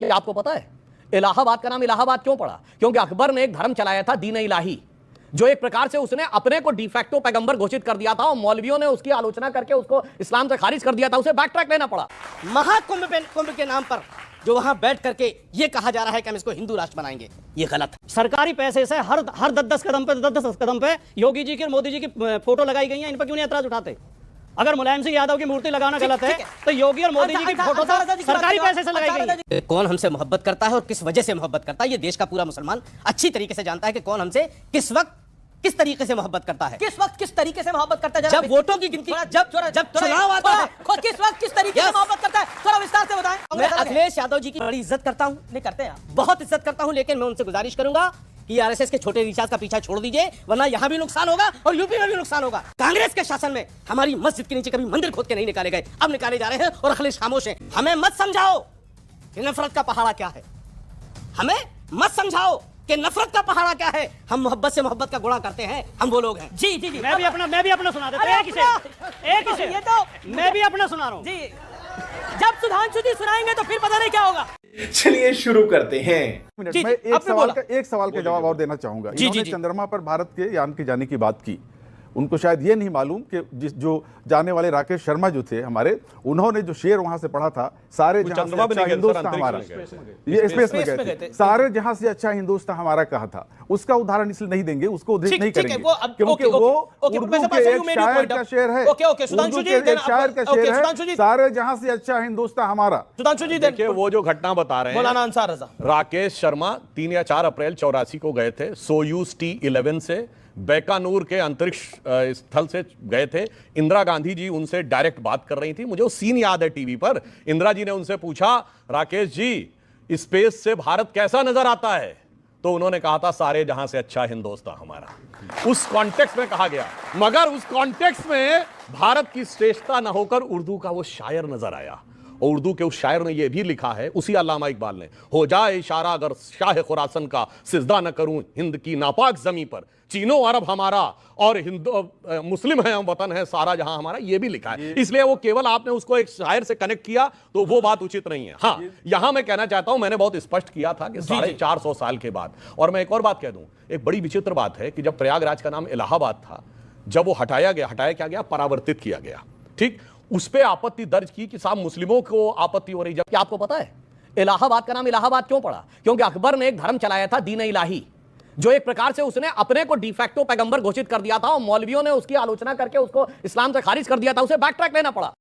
कि आपको पता है इलाहाबाद का नाम इलाहाबाद क्यों पड़ा? क्योंकि अकबर ने एक धर्म चलाया था दीन इलाही, जो एक प्रकार से उसने अपने को डिफेक्टो पैगंबर घोषित कर दिया था और मौलवियों ने उसकी आलोचना करके उसको इस्लाम से खारिज कर दिया था। उसे बैक ट्रैक लेना पड़ा। महाकुंभ के नाम पर जो वहां बैठ करके ये कहा जा रहा है कि हम इसको हिंदू राष्ट्र बनाएंगे, ये गलत है। सरकारी पैसे से हर 10 कदम पे योगी जी की और मोदी जी की फोटो लगाई गई है। इन पर क्यों नहीं एतराज उठाते? अगर मुलायम सिंह यादव की मूर्ति लगाना गलत है तो योगी और मोदी जी की फोटो सरकारी पैसे से लगाई गई है। कौन हमसे मोहब्बत करता है और किस वजह से मोहब्बत करता है, ये देश का पूरा मुसलमान अच्छी तरीके से जानता है कि कौन हमसे किस वक्त किस तरीके से मोहब्बत करता है। किस वक्त किस तरीके से मोहब्बत करता है? जब वोटों की गिनती, जब चुनाव आता है, किस वक्त किस तरीके से मोहब्बत करता है, थोड़ा विस्तार से बताएं। मैं अखिलेश यादव जी की बड़ी इज्जत करता हूं, नहीं करते हैं बहुत इज्जत करता हूं, लेकिन मैं उनसे गुजारिश करूंगा कि आरएसएस के छोटे रिचार्ज का पीछा छोड़ दीजिए, वरना यहां भी नुकसान होगा और यूपी में भी नुकसान होगा। कांग्रेस के शासन में हमारी मस्जिद के नीचे कभी मंदिर खोद के नहीं निकाले गए, अब निकाले जा रहे हैं और अखिलेश खामोश हैं। हमें मत समझाओ कि नफरत का पहाड़ा क्या है, हमें मत समझाओ कि नफरत का पहाड़ा क्या है। हम मोहब्बत से मोहब्बत का गुणा करते हैं, हम वो लोग हैं। जी जी जी, मैं भी अपना सुना देता हूं। एक ही ये तो मैं भी अपना सुना रहा हूं जी। जब सुधांशु जी सुनाएंगे तो फिर पता नहीं क्या होगा। चलिए शुरू करते हैं। मैं एक सवाल का जवाब और देना चाहूंगा। इन्होंने चंद्रमा पर भारत के यान के जाने की बात की। उनको शायद ये नहीं मालूम कि जो जाने वाले राकेश शर्मा जो थे हमारे, उन्होंने जो शेर वहां से पढ़ा था, सारे जहां से अच्छा हिंदुस्तान हमारा, ये स्पेस में गए थे, सारे जहां से अच्छा हिंदुस्तान हमारा कहा था। उसका उदाहरण इसलिए नहीं देंगे, उसको उद्धृत नहीं करेंगे क्योंकि वो उर्दू के एक शायर का शेर है, उर्दू के एक शायर का शेर है, सारे जहां से अच्छा हिंदुस्तान हमारा। सुधांशु जी देखिए, वो जो घटना बता रहे हैं मौलाना अंसार रजा, राकेश शर्मा 3 या 4 अप्रैल 84 को गए थे सोयूज T-11 से बैकानूर के अंतरिक्ष स्थल से गए थे। इंदिरा गांधी जी उनसे डायरेक्ट बात कर रही थी। मुझे वो सीन याद है टीवी पर। इंदिरा जी ने उनसे पूछा, राकेश जी स्पेस से भारत कैसा नजर आता है? तो उन्होंने कहा था सारे जहां से अच्छा हिंदुस्तान हमारा। उस कॉन्टेक्स्ट में कहा गया, मगर उस कॉन्टेक्स्ट में भारत की श्रेष्ठता न होकर उर्दू का वो शायर नजर आया। और उर्दू के उस शायर ने यह भी लिखा है, उसी अल्लामा इकबाल ने, हो जाए इशारा अगर शाह खुरासन का, सिजदा न करूं हिंद की नापाक जमी पर, चीनो अरब हमारा और हिंदू मुस्लिम है हम, वतन है सारा जहां हमारा, ये भी लिखा है। इसलिए वो केवल आपने उसको एक शायर से कनेक्ट किया तो वो बात उचित नहीं है। हाँ, यहां मैं कहना चाहता हूं, मैंने बहुत स्पष्ट किया था कि 450 साल के बाद। और मैं एक और बात कह दूं, एक बड़ी विचित्र बात है कि जब प्रयागराज का नाम इलाहाबाद था, जब वो हटाया क्या गया, परावर्तित किया गया, ठीक, उस पे आपत्ति दर्ज की कि साहब मुस्लिमों को आपत्ति हो रही। जबकि आपको पता है इलाहाबाद का नाम इलाहाबाद क्यों पड़ा? क्योंकि अकबर ने एक धर्म चलाया था दीन इलाही, जो एक प्रकार से उसने अपने को डिफेक्टो पैगंबर घोषित कर दिया था और मौलवियों ने उसकी आलोचना करके उसको इस्लाम से खारिज कर दिया था। उसे बैक ट्रैक लेना पड़ा।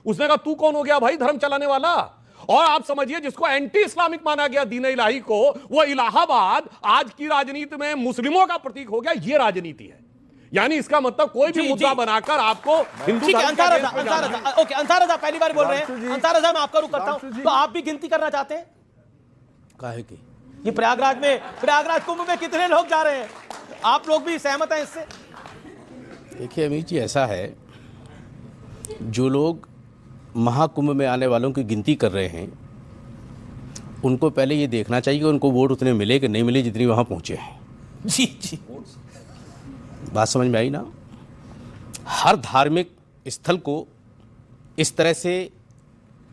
उसने कहा तू कौन हो गया भाई धर्म चलाने वाला? और आप समझिए, जिसको एंटी इस्लामिक माना गया दीन इलाही को, वो इलाहाबाद आज की राजनीति में मुस्लिमों का प्रतीक हो गया। ये राजनीति है। यानी इसका मतलब कोई भी मुद्दा बनाकर आपको हिंदू अंसार रजा पहली बार बोल रहे हैं। अंसार रजा, मैं आपका रुख करता हूं, तो आप भी गिनती करना चाहते हैं? काहे की? ये प्रयागराज कुंभ में कितने लोग जा रहे हैं? आप लोग भी सहमत हैं इससे? देखिए अमित जी, ऐसा है, जो लोग महाकुंभ में आने वालों की गिनती कर रहे हैं, उनको पहले ये देखना चाहिए कि उनको वोट उतने मिले कि नहीं मिले जितनी वहां पहुंचे हैं। जी जी, बात समझ में आई ना? हर धार्मिक स्थल को इस तरह से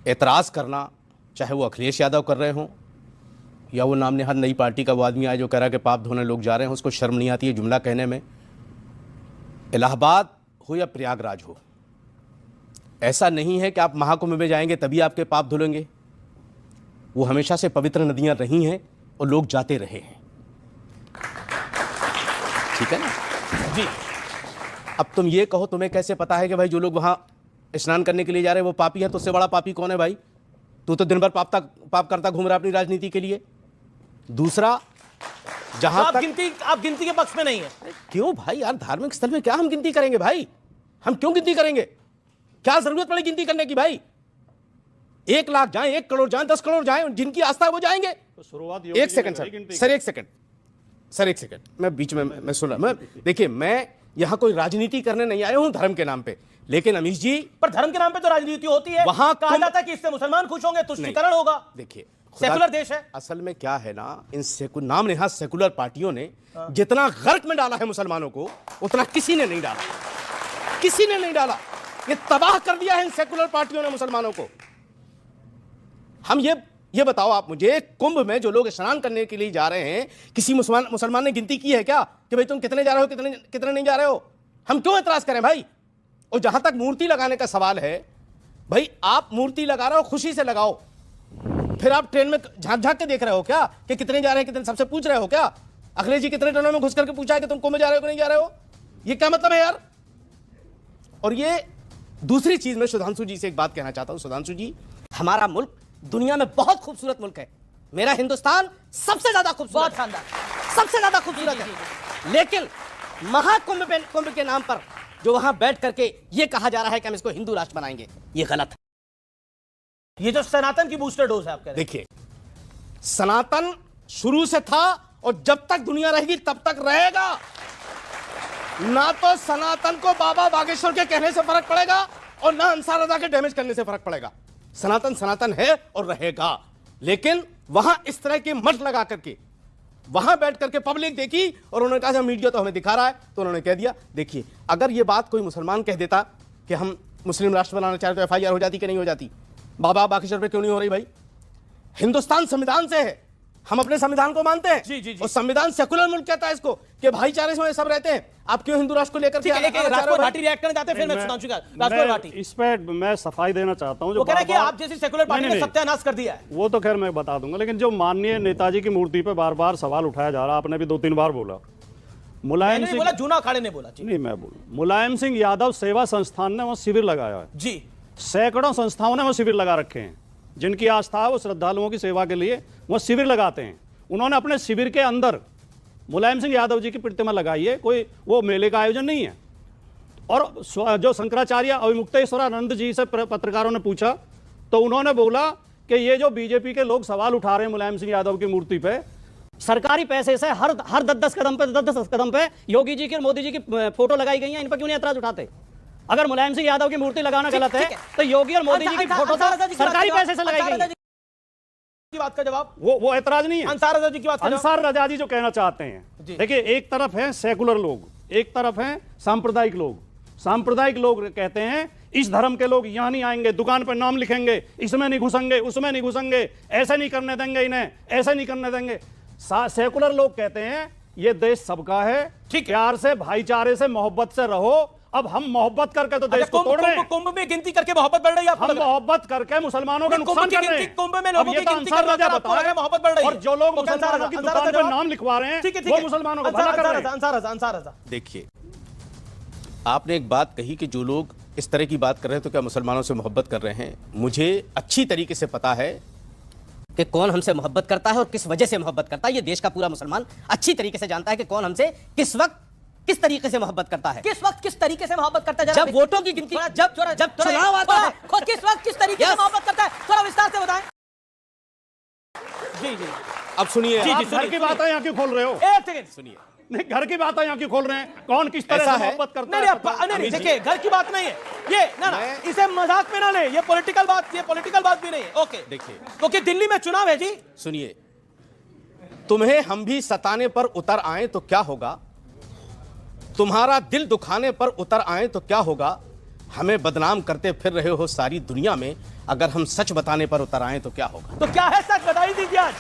एतराज़ करना, चाहे वो अखिलेश यादव कर रहे हों या वो नाम नेहाद नई पार्टी का वो आदमी आया जो कह रहा है कि पाप धोने लोग जा रहे हैं, उसको शर्म नहीं आती है जुमला कहने में? इलाहाबाद हो या प्रयागराज हो, ऐसा नहीं है कि आप महाकुंभ में जाएंगे तभी आपके पाप धुलेंगे। वो हमेशा से पवित्र नदियां रही हैं और लोग जाते रहे हैं, ठीक है ना जी। अब तुम ये कहो, तुम्हें कैसे पता है कि भाई जो लोग वहां स्नान करने के लिए जा रहे हैं वो पापी है? तो उससे बड़ा पापी कौन है भाई? तू तो दिन भर पाप करता घूम रहा अपनी राजनीति के लिए। दूसरा, जहां तो आप गिनती के पक्ष में नहीं है? क्यों भाई यार, धार्मिक स्थल में क्या हम गिनती करेंगे भाई? हम क्यों गिनती करेंगे? क्या जरूरत पड़ी गिनती करने की भाई? 1 लाख जाएं, 1 करोड़ जाएं, 10 करोड़ जाएं, जिनकी आस्था है वो जाएंगे। तो शुरुआत एक सेकंड सर, एक सेकंड, मैं बीच में मैं सुन रहा। देखिए, मैं यहां कोई राजनीति करने नहीं आया हूं धर्म के नाम पे, लेकिन अमीश जी, पर धर्म के नाम पे तो राजनीति होती है। वहां कहा जाता है कि इससे मुसलमान खुश होंगे, तुष्टीकरण होगा। देखिए, सेकुलर देश है। असल में क्या है ना, इन नाम नेहाद सेकुलर पार्टियों ने जितना गर्क में डाला है मुसलमानों को, उतना किसी ने नहीं डाला, किसी ने नहीं डाला। ये तबाह कर दिया है इन सेकुलर पार्टियों ने मुसलमानों को। हम ये बताओ आप मुझे, कुंभ में जो लोग स्नान करने के लिए जा रहे हैं, किसी मुसलमान ने गिनती की है क्या कि भाई तुम कितने जा रहे हो, कितने नहीं जा रहे हो? हम क्यों एतराज करें भाई? और जहां तक मूर्ति लगाने का सवाल है, भाई आप मूर्ति लगा रहे हो, खुशी से लगाओ। फिर आप ट्रेन में झांक झांक के देख रहे हो क्या कि कितने जा रहे हैं, कितने सबसे पूछ रहे हो क्या? अखिलेश जी कितने ट्रेनों में घुस करके पूछा है कि तुम कुंभ में जा रहे हो कि नहीं जा रहे हो? ये क्या मतलब है यार? और ये दूसरी चीज मैं सुधांशु जी से एक बात कहना चाहता हूं। सुधांशु जी, हमारा मुल्क दुनिया में बहुत खूबसूरत मुल्क है। मेरा हिंदुस्तान सबसे ज्यादा खूबसूरत, शानदार, सबसे ज्यादा खूबसूरत है। लेकिन महाकुंभ के नाम पर जो वहां बैठ करके ये कहा जा रहा है कि हम इसको हिंदू राष्ट्र बनाएंगे, ये गलत है। ये जो सनातन की बूस्टर डोज है आप कह रहे हैं। देखिए, सनातन शुरू से था और जब तक दुनिया रहेगी तब तक रहेगा। ना तो सनातन को बाबा बागेश्वर के कहने से फर्क पड़ेगा और ना अंसार रजा के डैमेज करने से फर्क पड़ेगा। सनातन सनातन है और रहेगा। लेकिन वहां इस तरह के मठ लगा करके वहां बैठ करके पब्लिक देखी और उन्होंने कहा मीडिया तो हमें दिखा रहा है, तो उन्होंने कह दिया। देखिए, अगर ये बात कोई मुसलमान कह देता कि हम मुस्लिम राष्ट्र बनाना चाहते तो FIR हो जाती कि नहीं हो जाती? बाबा बागेश्वर पे क्यों नहीं हो रही भाई? हिंदुस्तान संविधान से है, हम अपने संविधान को मानते हैं। जी, जी, जी। और संविधान सेकुलर मुल्क कहता है इसको कि भाईचारे से सब रहते हैं। आप क्यों हिंदू राष्ट्र को लेकर के राजकोट घाटी रिएक्ट करना चाहते हैं? फिर मैं सुधांशु का राजकोट घाटी, इस पे मैं सफाई देना चाहता हूं। वो कह रहे हैं कि आप जैसी सेकुलर पार्टी ने सत्यानाश कर दिया है। वो तो खैर मैं बता दूंगा, लेकिन जो माननीय नेताजी की मूर्ति पे बार बार सवाल उठाया जा रहा, आपने भी 2-3 बार बोला। मुलायम सिंह बोला, जूना अखाड़े ने बोला। नहीं, मैं बोलूं, मुलायम सिंह यादव सेवा संस्थान ने वहां शिविर लगाया है जी। सैकड़ों संस्थाओं ने वहां शिविर लगा रखे हैं। जिनकी आस्था है वो श्रद्धालुओं की सेवा के लिए वहां शिविर लगाते हैं। उन्होंने अपने शिविर के अंदर मुलायम सिंह यादव जी की प्रतिमा लगाई है। कोई वो मेले का आयोजन नहीं है। और जो शंकराचार्य अविमुक्तेश्वरानंद जी से पत्रकारों ने पूछा तो उन्होंने बोला कि ये जो बीजेपी के लोग सवाल उठा रहे हैं मुलायम सिंह यादव की मूर्ति पे, सरकारी पैसे से हर 10-10 कदम पे योगी जी की और मोदी जी की फोटो लगाई गई है, इन पर क्यों नहीं एतराज उठाते? अगर मुलायम सिंह यादव की मूर्ति लगाना गलत है तो योगी और मोदी जी की फोटो सरकारी पैसे से लगाई गई है। की बात का जवाब वो एतराज नहीं है। अंसार रजा जी की बात का अंसार रजा जी जो कहना चाहते हैं, देखिए, एक तरफ है सेकुलर लोग, एक तरफ है सांप्रदायिक लोग। सांप्रदायिक लोग कहते हैं इस धर्म के लोग यहां नहीं आएंगे, दुकान पर नाम लिखेंगे, इसमें नहीं घुसेंगे, उसमें नहीं घुसेंगे, ऐसे नहीं करने देंगे, इन्हें ऐसे नहीं करने देंगे। सेकुलर लोग कहते हैं ये देश सबका है, प्यार से, भाईचारे से, मोहब्बत से रहो। अब हम मोहब्बत करके तो देश को तोड़ रहे हैं। कुंभ में गिनती करके मोहब्बत बढ़ रही है। हम मोहब्बत करके मुसलमानों का नुकसान कर रहे हैं। कुंभ में लोगों की गिनती कर रहा है, मोहब्बत बढ़ रही है। और जो लोग मुसलमानों की दुकान पर नाम लिखवा रहे हैं वो मुसलमानों का भला कर रहे हैं। अंसार रजा, देखिए, आपने एक बात कही कि जो लोग इस तरह की बात कर रहे हैं तो क्या मुसलमानों से मोहब्बत कर रहे हैं? मुझे अच्छी तरीके से पता है कि कौन हमसे मोहब्बत करता है और किस वजह से मोहब्बत करता है। ये देश का पूरा मुसलमान अच्छी तरीके से जानता है कि कौन हमसे किस वक्त किस तरीके से मोहब्बत करता है, किस वक्त किस तरीके से मोहब्बत करता है। जब वोटों की गिनती, जब चुनाव आता है, किस वक्त किस तरीके से मोहब्बत करता है, थोड़ा विस्तार से बताएं। जी जी, अब सुनिए। आप घर की बातें यहाँ क्यों खोल रहे हो? एक सेकंड सुनिए। नहीं, घर की बातें यहाँ क्यों खोल रहे हैं? कौन किस तरह से मोहब्बत करता है? नहीं, देखिए, घर की बात नहीं है ये, ना इसे मजाक में ना ले, ये पॉलिटिकल बात भी नहीं है। ओके, देखिए, क्योंकि दिल्ली में चुनाव है जी। सुनिए, तुम्हें हम भी सताने पर उतर आए तो क्या होगा, तुम्हारा दिल दुखाने पर उतर आए तो क्या होगा, हमें बदनाम करते फिर रहे हो सारी दुनिया में, अगर हम सच बताने पर उतर आए तो क्या होगा? तो क्या है सच? बता ही दीजिए आज।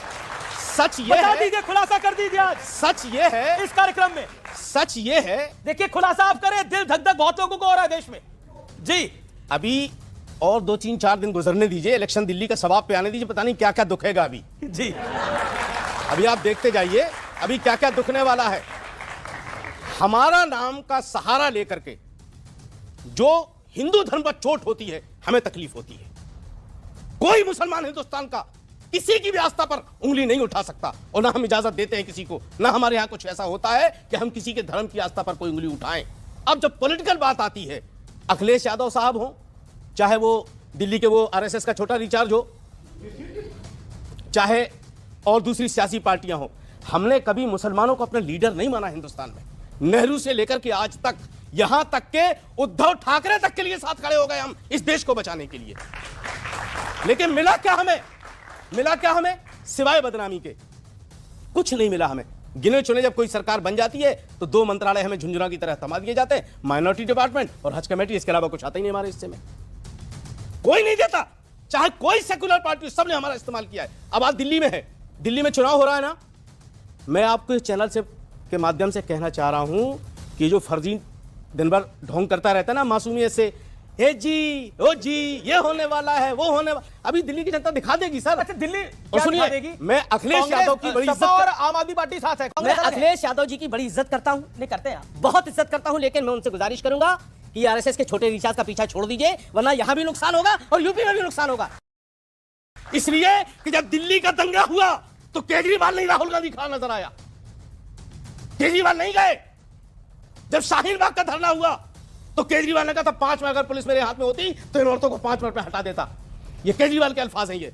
सच ये बता है, दीजिए, खुलासा कर दीजिए आज। सच ये है इस कार्यक्रम में, सच ये है। देखिए, खुलासा आप करें, दिल धक धक बहुत लोगों को हो रहा है देश में जी। अभी और 2-3-4 दिन गुजरने दीजिए, इलेक्शन दिल्ली का सवाब पे आने दीजिए, पता नहीं क्या क्या दुखेगा अभी जी। अभी आप देखते जाइए अभी क्या क्या दुखने वाला है। हमारा नाम का सहारा लेकर के जो हिंदू धर्म पर चोट होती है, हमें तकलीफ होती है। कोई मुसलमान हिंदुस्तान का किसी की भी आस्था पर उंगली नहीं उठा सकता और ना हम इजाजत देते हैं किसी को, ना हमारे यहां कुछ ऐसा होता है कि हम किसी के धर्म की आस्था पर कोई उंगली उठाएं। अब जब पॉलिटिकल बात आती है, अखिलेश यादव साहब हो, चाहे वो दिल्ली के वो आरएसएस का छोटा रिचार्ज हो, चाहे और दूसरी सियासी पार्टियां हो, हमने कभी मुसलमानों को अपना लीडर नहीं माना हिंदुस्तान में। नेहरू से लेकर के आज तक, यहां तक के उद्धव ठाकरे तक के लिए साथ खड़े हो गए हम इस देश को बचाने के लिए। लेकिन मिला क्या हमें? सिवाय बदनामी के कुछ नहीं मिला हमें। गिने चुने जब कोई सरकार बन जाती है तो 2 मंत्रालय हमें झुंझुना की तरह थमा दिए जाते हैं, माइनॉरिटी डिपार्टमेंट और हज कमेटी, इसके अलावा कुछ आता ही नहीं हमारे हिस्से में, कोई नहीं देता। चाहे कोई सेकुलर पार्टी, सबने हमारा इस्तेमाल किया है। अब आज दिल्ली में है, दिल्ली में चुनाव हो रहा है ना, मैं आपको इस चैनल से के माध्यम से कहना चाह रहा हूं कि जो फर्जी दिन भर ढोंग करता रहता है ना मासूमियत से, हे जी ओ जी ये होने वाला है वो होने वाला, अभी दिल्ली की जनता दिखा देगी सर। अच्छा दिल्ली और सुनिए, मैं अखिलेश यादव की बड़ी इज्जत और आम आदमी पार्टी साथ है। मैं अखिलेश यादव जी की बड़ी इज्जत करता हूं, नहीं करते हैं, बहुत इज्जत करता हूं, लेकिन मैं उनसे गुजारिश करूंगा कि आरएसएस के छोटे रिचार्ज का पीछा छोड़ दीजिए, वरना यहां भी नुकसान होगा और यूपी में भी नुकसान होगा। इसलिए कि जब दिल्ली का दंगा हुआ तो केजरीवाल नहीं राहुल गांधी खड़ा नजर आया, केजरीवाल नहीं गए। जब शाहीन बाग का धरना हुआ तो केजरीवाल ने कहा था 5 मिनट अगर पुलिस मेरे हाथ में होती तो इन औरतों को 5 मिनट में हटा देता। ये केजरीवाल के अल्फाज हैं, ये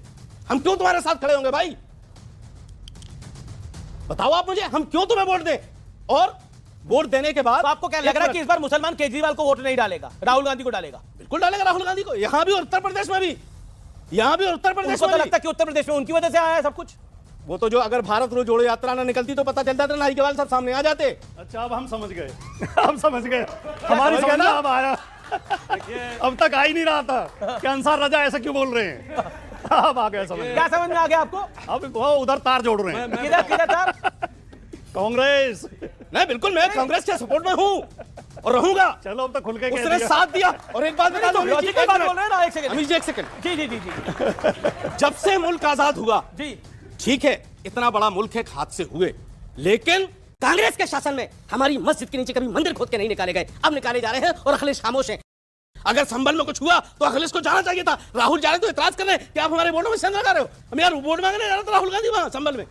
हम क्यों तुम्हारे साथ खड़े होंगे भाई, बताओ आप मुझे, हम क्यों तुम्हें वोट दें। और वोट देने के बाद तो आपको क्या लग रहा है कि इस बार मुसलमान केजरीवाल को वोट नहीं डालेगा, राहुल गांधी को डालेगा? बिल्कुल डालेगा राहुल गांधी को, यहां भी और उत्तर प्रदेश में भी, यहां भी और उत्तर प्रदेश उनको में तो भी। लगता है कि उत्तर प्रदेश में उनकी वजह से आया है सब कुछ। वो तो जो अगर भारत रोज जोड़ो यात्रा ना निकलती तो पता चलता था, नाई केवाल सब सामने आ जाते। अच्छा अब हम समझ गए हम समझ गए, हमारी समझ में अब आया। अब तक आ ही नहीं रहा था कि अंसार रजा ऐसा क्यों बोल रहे हैं, अब आ गया समझ। क्या समझ में आ गया आपको? अब वो उधर तार जोड़ रहे हैं, किधर किधर तार? कांग्रेस। नहीं बिल्कुल, मैं कांग्रेस के सपोर्ट में हूं और रहूंगा। चलो अब तो खुल के कह उसने दिया। साथ दिया। और एक बात बता दो, लॉजिक की बात बोल रहे हैं ना, एक सेकंड अमीर जी एक सेकंड, जी जी जी जी जब से मुल्क आजाद हुआ, जी ठीक है इतना बड़ा मुल्क है हादसे हुए, लेकिन कांग्रेस के शासन में हमारी मस्जिद के नीचे कभी मंदिर खोद के नहीं निकाले गए, अब निकाले जा रहे हैं और अखिलेश खामोश है। अगर संभल में कुछ हुआ तो अखिलेश को जाना चाहिए था। राहुल जा रहे तो इतराज कर रहे हैं कि आप हमारे वोटों में सेंध लगा रहे हो। हम यार वोट मांगने जा रहे थे राहुल गांधी वहां संभल में,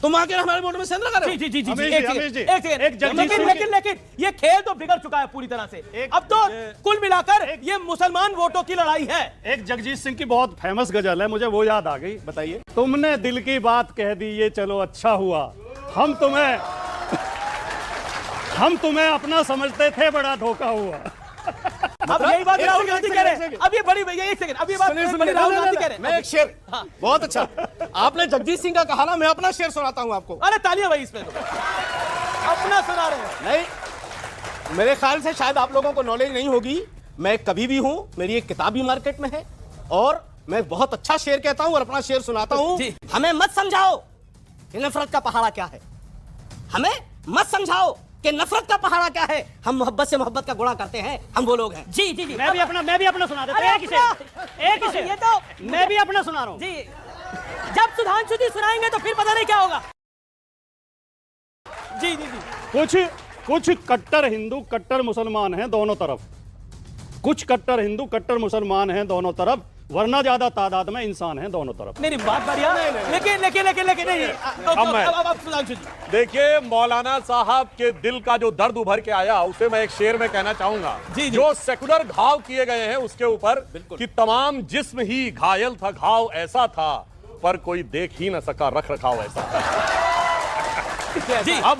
तुम आके हमारे वोटों में सेंध लगा रहे हो। जी जी जी अमीर जी, एक अमीर जी, सेकंड एक जगदीश सिंह लेकिन ये खेल तो बिगड़ चुका है पूरी तरह से। अब तो कुल मिलाकर ये मुसलमान वोटों की लड़ाई है। एक जगजीत सिंह की बहुत फेमस गजल है, मुझे वो याद आ गई। बताइए। तुमने दिल की बात कह दी ये चलो अच्छा हुआ, हम तुम्हें अपना समझते थे बड़ा धोखा हुआ। अब यही बात राहुल गांधी कह रहे हैं। अब ये बड़ी एक सेकंड, अब ये बात बड़ी राहुल गांधी कह रहे हैं। मैं एक शेर, बहुत अच्छा आपने जगजीत सिंह का कहा ना, मैं अपना शेर सुनाता हूं आपको। अरे तालियां भाई, इसमें तो अपना सुना रहे हैं। नहीं मेरे ख्याल से शायद आप लोगों को नॉलेज नहीं होगी, मैं कभी भी हूं, मेरी एक किताब भी मार्केट में है और मैं बहुत अच्छा शेर कहता हूं और अपना शेर सुनाता हूं। हमें मत समझाओ कि नफरत का पहाड़ा क्या है, हमें मत समझाओ कि नफरत का पहाड़ा क्या है। हम मोहब्बत से मोहब्बत का गुणा करते हैं, हम वो लोग हैं। जी जी जी मैं भी अपना सुना देता हूं। एक ही ये तो मैं भी अपना सुना रहा हूं जी, जब सुधांशु जी सुनाएंगे तो फिर पता नहीं क्या होगा। जी जी जी कुछ कट्टर हिंदू कट्टर मुसलमान हैं दोनों तरफ, कुछ कट्टर हिंदू कट्टर मुसलमान हैं दोनों तरफ, वरना ज्यादा तादाद में इंसान हैं दोनों तरफ। नहीं बात बढ़िया, लेकिन नहीं। अब सुधांशु जी देखिए, मौलाना साहब के दिल का जो दर्द उभर के आया उसे मैं एक शेर में कहना चाहूंगा। जो सेकुलर घाव किए गए हैं उसके ऊपर कि तमाम जिस्म ही घायल था, घाव ऐसा था पर कोई देख ही न सका, रख रखाव ऐसा था। अब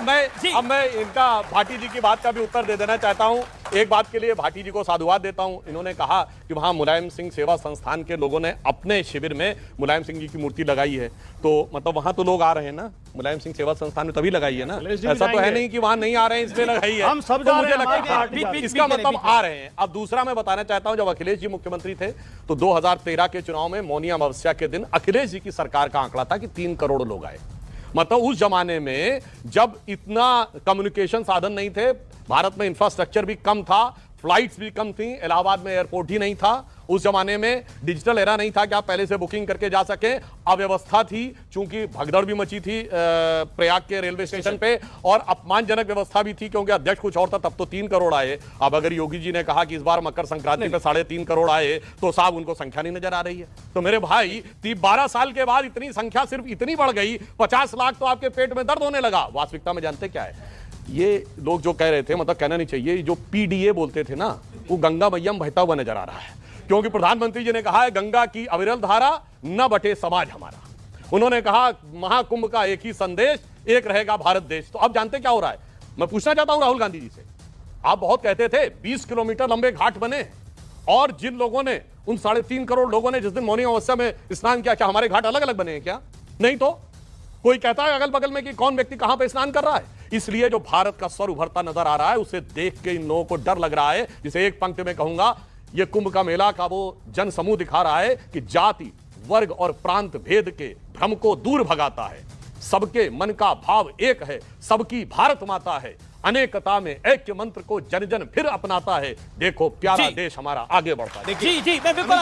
मैं इनका भाटी जी की बात का भी उत्तर दे देना चाहता हूं। एक बात के लिए भाटी जी को साधुवाद देता हूं। इन्होंने कहा कि वहां मुलायम सिंह सेवा संस्थान के लोगों ने अपने शिविर में मुलायम सिंह जी की मूर्ति लगाई है, तो मतलब वहां तो लोग आ रहे हैं ना, मुलायम सिंह सेवा संस्थान में तभी लगाई है ना, ऐसा तो है नहीं कि वहां नहीं आ रहे हैं इसलिए लगाई है। हम सब तो मुझे लगता है इसका मतलब आ रहे हैं। अब दूसरा मैं बताना चाहता हूं, जब अखिलेश जी मुख्यमंत्री थे तो 2013 के चुनाव में मौनी अमावस्या के दिन अखिलेश जी की सरकार का आंकड़ा था कि 3 करोड़ लोग आए। मतलब उस जमाने में जब इतना कम्युनिकेशन साधन नहीं थे, भारत में इंफ्रास्ट्रक्चर भी कम था, फ्लाइट्स भी कम थी, इलाहाबाद में एयरपोर्ट ही नहीं था, उस जमाने में डिजिटल एरा नहीं था कि आप पहले से बुकिंग करके जा सके, अव्यवस्था थी, चूंकि भगदड़ भी मची थी प्रयाग के रेलवे स्टेशन पे, और अपमानजनक व्यवस्था भी थी क्योंकि अध्यक्ष कुछ और था, तब तो 3 करोड़ आए। अब अगर योगी जी ने कहा कि इस बार मकर संक्रांति पे 3.5 करोड़ आए तो साहब उनको संख्या नहीं नजर आ रही है। तो मेरे भाई 12 साल के बाद इतनी संख्या सिर्फ इतनी बढ़ गई, 50 लाख तो आपके पेट में दर्द होने लगा। वास्तविकता में जानते क्या है, ये लोग जो कह रहे थे, मतलब कहना नहीं चाहिए, जो पीडीए बोलते थे ना, वो गंगा मैया में बहता हुआ नजर आ रहा है, क्योंकि प्रधानमंत्री जी ने कहा है गंगा की अविरल धारा न बटे समाज हमारा। उन्होंने कहा महाकुंभ का एक ही संदेश, एक रहेगा भारत देश। तो अब जानते क्या हो रहा है, मैं पूछना चाहता हूं राहुल गांधी जी से, आप बहुत कहते थे 20 किलोमीटर लंबे घाट बने, और जिन लोगों ने, उन 3.5 करोड़ लोगों ने जिस दिन मौनी अमावस्या में स्नान किया, क्या हमारे घाट अलग अलग बने हैं क्या? नहीं तो कोई कहता है अगल बगल में कि कौन व्यक्ति कहां पे स्नान कर रहा है। इसलिए जो भारत का स्वर उभरता नजर आ रहा है उसे देख के इन लोगों को डर लग रहा है, जिसे एक पंक्ति में कहूंगा, ये कुंभ का मेला का वो जन समूह दिखा रहा है कि जाति, वर्ग और प्रांत भेद के भ्रम को दूर भगाता है। सबके मन का भाव एक है, सबकी भारत माता है, अनेकता में ऐक्य मंत्र को जन जन फिर अपनाता है। देखो प्यारा देश हमारा आगे बढ़ता है। जी मैं बिल्कुल